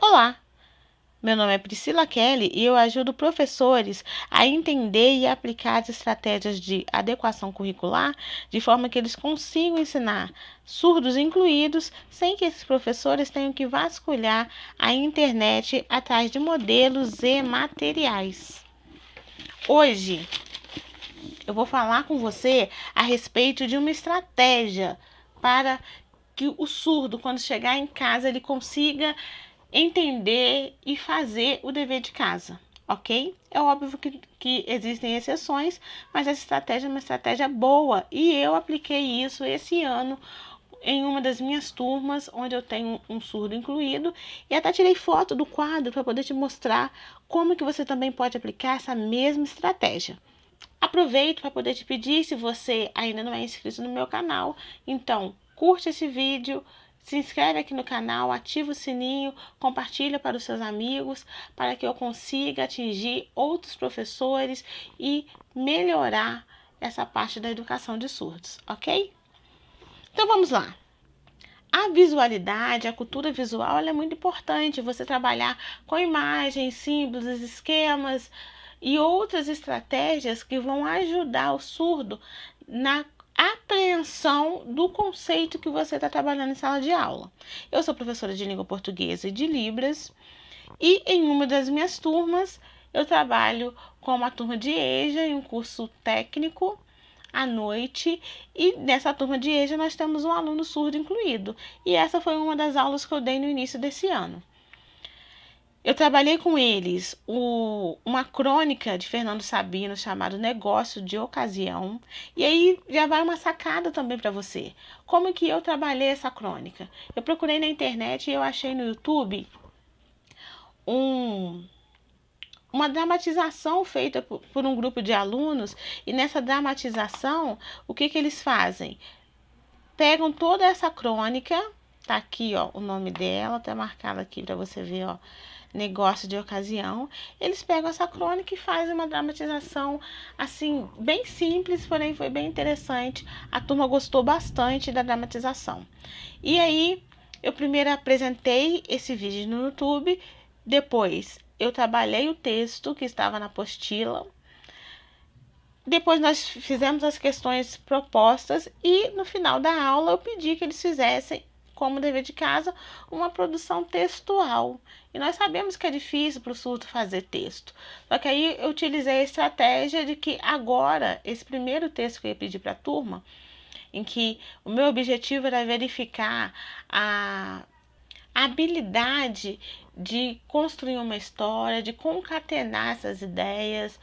Olá, meu nome é Priscila Kelly e eu ajudo professores a entender e aplicar as estratégias de adequação curricular de forma que eles consigam ensinar surdos incluídos, sem que esses professores tenham que vasculhar a internet atrás de modelos e materiais. Hoje eu vou falar com você a respeito de uma estratégia para que o surdo, quando chegar em casa, ele consiga entender e fazer o dever de casa, ok? É óbvio que existem exceções, mas essa estratégia é uma estratégia boa e eu apliquei isso esse ano em uma das minhas turmas, onde eu tenho um surdo incluído, e até tirei foto do quadro para poder te mostrar como que você também pode aplicar essa mesma estratégia. Aproveito para poder te pedir, se você ainda não é inscrito no meu canal, então curte esse vídeo, se inscreve aqui no canal, ativa o sininho, compartilha para os seus amigos, para que eu consiga atingir outros professores e melhorar essa parte da educação de surdos, ok? Então vamos lá. A visualidade, a cultura visual, ela é muito importante. Você trabalhar com imagens, símbolos, esquemas e outras estratégias que vão ajudar o surdo na apreensão do conceito que você está trabalhando em sala de aula. Eu sou professora de língua portuguesa e de Libras e em uma das minhas turmas eu trabalho com uma turma de EJA em um curso técnico à noite, e nessa turma de EJA nós temos um aluno surdo incluído, e essa foi uma das aulas que eu dei no início desse ano. Eu trabalhei com eles uma crônica de Fernando Sabino chamado Negócio de Ocasião, e aí já vai uma sacada também para você. Como que eu trabalhei essa crônica? Eu procurei na internet e eu achei no YouTube uma dramatização feita por um grupo de alunos, e nessa dramatização, o que eles fazem? Pegam toda essa crônica, tá aqui, ó, o nome dela, tá marcado aqui para você ver, ó, Negócio de Ocasião. Eles pegam essa crônica e fazem uma dramatização, assim, bem simples, porém foi bem interessante. A turma gostou bastante da dramatização. E aí, eu primeiro apresentei esse vídeo no YouTube, depois eu trabalhei o texto que estava na apostila. Depois nós fizemos as questões propostas e no final da aula eu pedi que eles fizessem, como dever de casa, uma produção textual. E nós sabemos que é difícil para o surdo fazer texto. Só que aí eu utilizei a estratégia de que agora, esse primeiro texto que eu ia pedir para a turma, em que o meu objetivo era verificar a habilidade de construir uma história, de concatenar essas ideias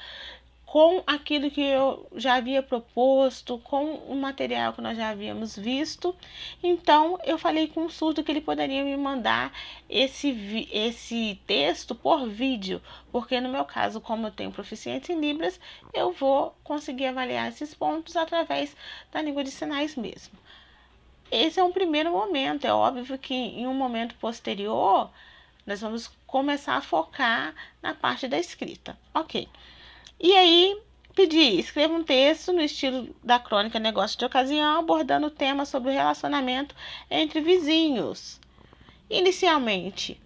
com aquilo que eu já havia proposto, com o material que nós já havíamos visto. Então, eu falei com o surdo que ele poderia me mandar esse texto por vídeo, porque no meu caso, como eu tenho proficiência em Libras, eu vou conseguir avaliar esses pontos através da língua de sinais mesmo. Esse é um primeiro momento. É óbvio que em um momento posterior, nós vamos começar a focar na parte da escrita. Ok. E aí, pedi, escreva um texto no estilo da crônica Negócio de Ocasião, abordando o tema sobre o relacionamento entre vizinhos. Inicialmente,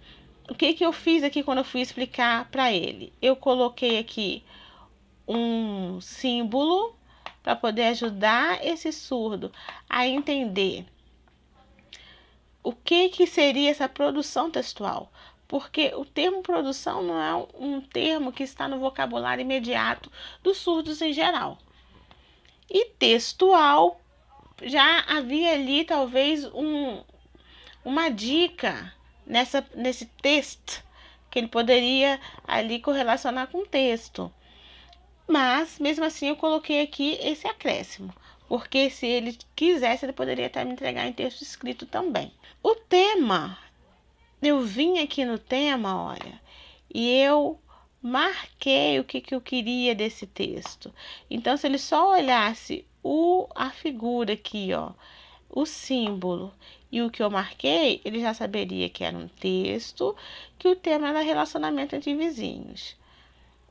o que eu fiz aqui quando eu fui explicar para ele? Eu coloquei aqui um símbolo para poder ajudar esse surdo a entender o que seria essa produção textual. Porque o termo produção não é um termo que está no vocabulário imediato dos surdos em geral. E textual, já havia ali talvez uma dica nesse texto, que ele poderia ali correlacionar com o texto. Mas, mesmo assim, eu coloquei aqui esse acréscimo, porque se ele quisesse, ele poderia até me entregar em texto escrito também. O tema, eu vim aqui no tema, olha, e eu marquei o que eu queria desse texto. Então, se ele só olhasse a figura aqui, ó, o símbolo e o que eu marquei, ele já saberia que era um texto, que o tema era relacionamento entre vizinhos.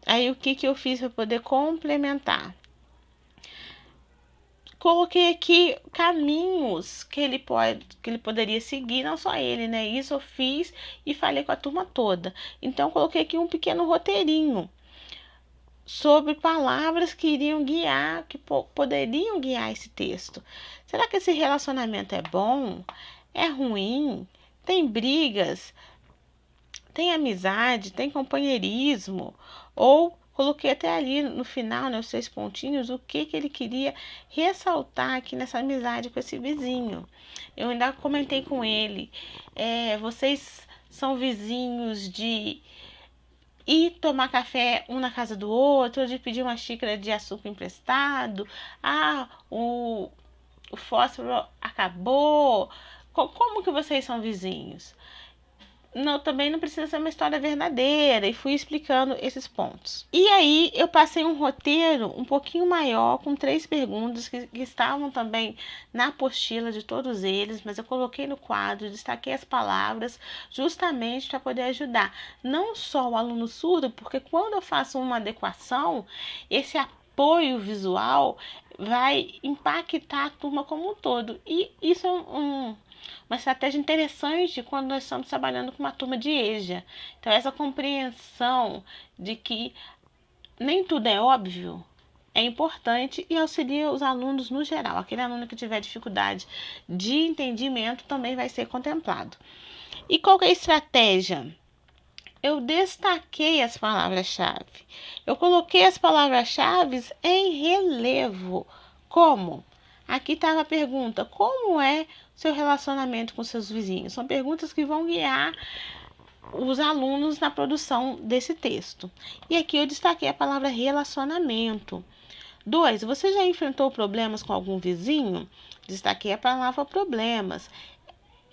Aí, o que eu fiz para poder complementar? coloquei aqui caminhos que ele poderia seguir, não só ele, né? Isso eu fiz e falei com a turma toda. Então, coloquei aqui um pequeno roteirinho sobre palavras que iriam guiar, que poderiam guiar esse texto. Será que esse relacionamento é bom? É ruim? Tem brigas? Tem amizade? Tem companheirismo? Ou coloquei até ali no final, né, os 6 pontinhos, o que ele queria ressaltar aqui nessa amizade com esse vizinho. Eu ainda comentei com ele, vocês são vizinhos de ir tomar café um na casa do outro, de pedir uma xícara de açúcar emprestado, o fósforo acabou, como que vocês são vizinhos? Não, também não precisa ser uma história verdadeira, e fui explicando esses pontos. E aí eu passei um roteiro um pouquinho maior, com 3 perguntas que estavam também na apostila de todos eles, mas eu coloquei no quadro, destaquei as palavras justamente para poder ajudar não só o aluno surdo, porque quando eu faço uma adequação, esse apoio visual vai impactar a turma como um todo. E isso é uma estratégia interessante quando nós estamos trabalhando com uma turma de EJA. Então, essa compreensão de que nem tudo é óbvio é importante e auxilia os alunos no geral. Aquele aluno que tiver dificuldade de entendimento também vai ser contemplado. E qual que é a estratégia? Eu destaquei as palavras-chave. Eu coloquei as palavras-chave em relevo. Como? Aqui estava a pergunta: como é seu relacionamento com seus vizinhos? São perguntas que vão guiar os alunos na produção desse texto. E aqui eu destaquei a palavra relacionamento. 2. Você já enfrentou problemas com algum vizinho? Destaquei a palavra problemas.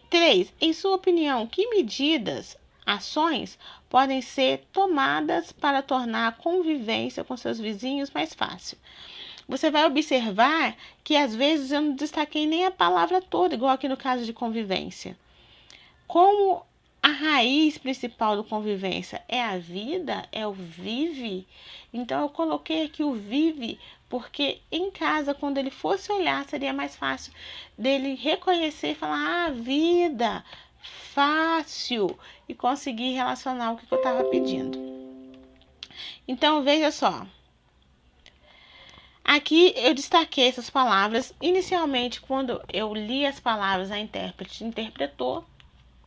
3. Em sua opinião, que medidas, ações podem ser tomadas para tornar a convivência com seus vizinhos mais fácil? Você vai observar que às vezes eu não destaquei nem a palavra toda, igual aqui no caso de convivência. Como a raiz principal do convivência é a vida, é o vive, então eu coloquei aqui o vive, porque em casa, quando ele fosse olhar, seria mais fácil dele reconhecer e falar: vida, fácil, e conseguir relacionar o que eu estava pedindo. Então, veja só. Aqui eu destaquei essas palavras. Inicialmente, quando eu li as palavras, a intérprete interpretou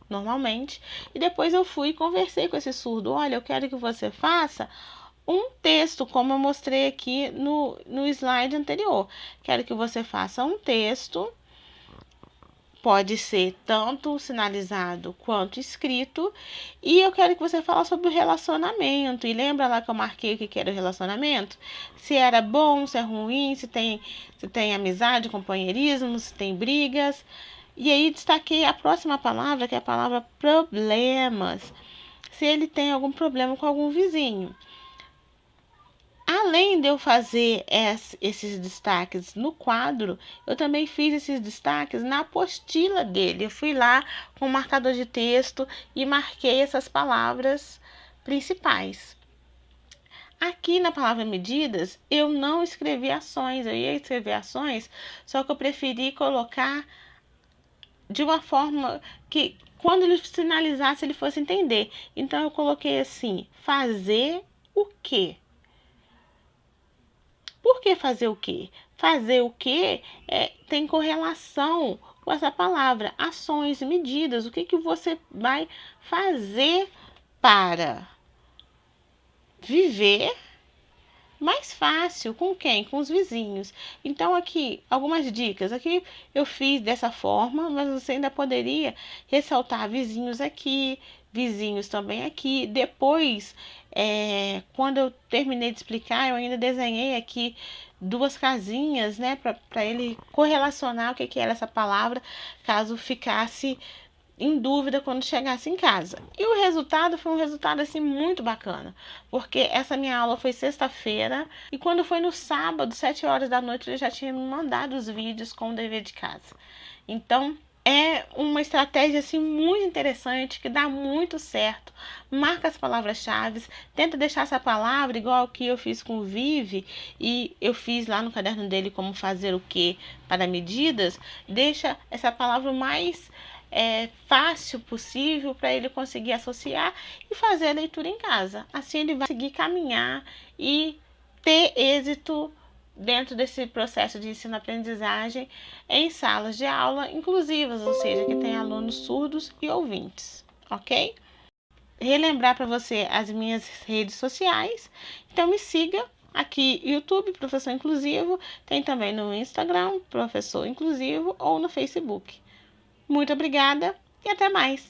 normalmente, e depois eu fui e conversei com esse surdo. Olha, eu quero que você faça um texto, como eu mostrei aqui no slide anterior. Quero que você faça um texto, pode ser tanto sinalizado quanto escrito, e eu quero que você fale sobre o relacionamento. E lembra lá que eu marquei o que era o relacionamento? Se era bom, se é ruim, se tem amizade, companheirismo, se tem brigas. E aí destaquei a próxima palavra, que é a palavra problemas. Se ele tem algum problema com algum vizinho. Além de eu fazer esses destaques no quadro, eu também fiz esses destaques na apostila dele. Eu fui lá com o marcador de texto e marquei essas palavras principais. Aqui na palavra medidas, eu não escrevi ações. Eu ia escrever ações, só que eu preferi colocar de uma forma que, quando ele sinalizasse, ele fosse entender. Então, eu coloquei assim: fazer o quê? Por que fazer o quê? Fazer o quê tem correlação com essa palavra. Ações, medidas. O que você vai fazer para viver mais fácil? Com quem? Com os vizinhos. Então, aqui, algumas dicas. Aqui eu fiz dessa forma, mas você ainda poderia ressaltar vizinhos aqui, vizinhos também aqui. Depois, quando eu terminei de explicar, eu ainda desenhei aqui 2 casinhas, né, para ele correlacionar o que era essa palavra, caso ficasse em dúvida quando chegasse em casa. E o resultado foi um resultado assim muito bacana, porque essa minha aula foi sexta-feira e quando foi no sábado, 7 horas da noite, ele já tinha me mandado os vídeos com o dever de casa. Então, É uma estratégia assim muito interessante, que dá muito certo. Marca as palavras-chave, tenta deixar essa palavra igual que eu fiz com o Vive, e eu fiz lá no caderno dele como fazer o que para medidas. Deixa essa palavra o mais fácil possível para ele conseguir associar e fazer a leitura em casa. Assim ele vai conseguir caminhar e ter êxito dentro desse processo de ensino-aprendizagem em salas de aula inclusivas, ou seja, que tem alunos surdos e ouvintes, ok? Relembrar para você as minhas redes sociais, então me siga aqui, YouTube, Professor Inclusivo, tem também no Instagram, Professor Inclusivo, ou no Facebook. Muito obrigada e até mais!